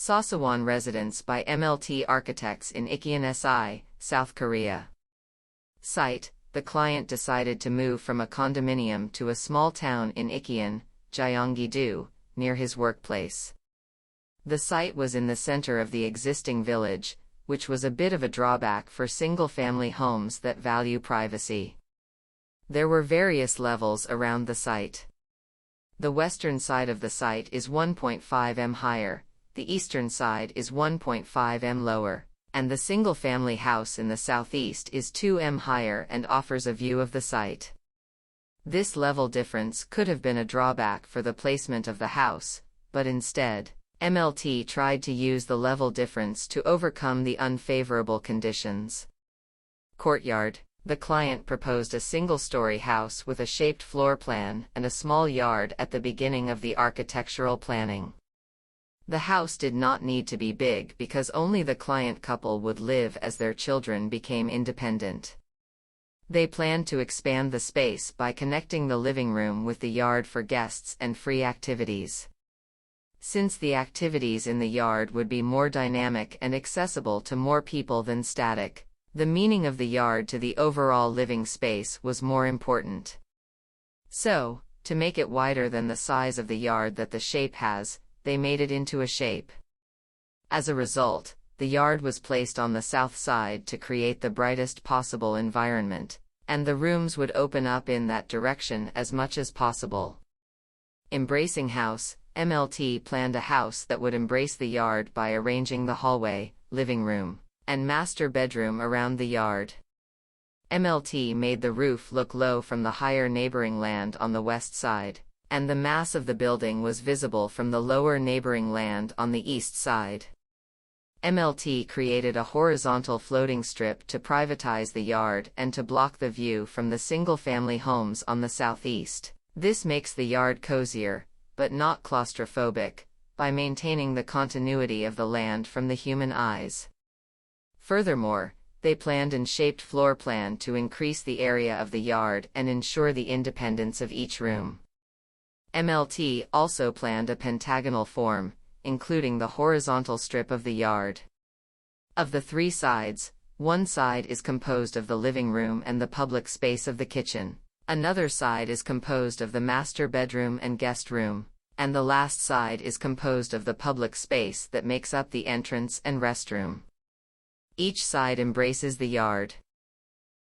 SOSOWON residence by MLT architects in ICHEON-SI, South Korea. Site: the client decided to move from a condominium to a small town in ICHEON, Gyeonggi-do, near his workplace. The site was in the center of the existing village, which was a bit of a drawback for single-family homes that value privacy. There were various levels around the site. The western side of the site is 1.5 m higher, the eastern side is 1.5 m lower, and the single-family house in the southeast is 2 m higher and offers a view of the site. This level difference could have been a drawback for the placement of the house, but instead, MLT tried to use the level difference to overcome the unfavorable conditions. Courtyard: the client proposed a single-story house with a shaped floor plan and a small yard at the beginning of the architectural planning. The house did not need to be big because only the client couple would live as their children became independent. They planned to expand the space by connecting the living room with the yard for guests and free activities. Since the activities in the yard would be more dynamic and accessible to more people than static, the meaning of the yard to the overall living space was more important. So, to make it wider than the size of the yard that the shape has, they made it into a shape. As a result, the yard was placed on the south side to create the brightest possible environment, and the rooms would open up in that direction as much as possible. Embracing house: MLT planned a house that would embrace the yard by arranging the hallway, living room, and master bedroom around the yard. MLT made the roof look low from the higher neighboring land on the west side, and the mass of the building was visible from the lower neighboring land on the east side. MLT created a horizontal floating strip to privatize the yard and to block the view from the single-family homes on the southeast. This makes the yard cozier, but not claustrophobic, by maintaining the continuity of the land from the human eyes. Furthermore, they planned an shaped floor plan to increase the area of the yard and ensure the independence of each room. MLT also planned a pentagonal form, including the horizontal strip of the yard. Of the three sides, one side is composed of the living room and the public space of the kitchen. Another side is composed of the master bedroom and guest room, and the last side is composed of the public space that makes up the entrance and restroom. Each side embraces the yard.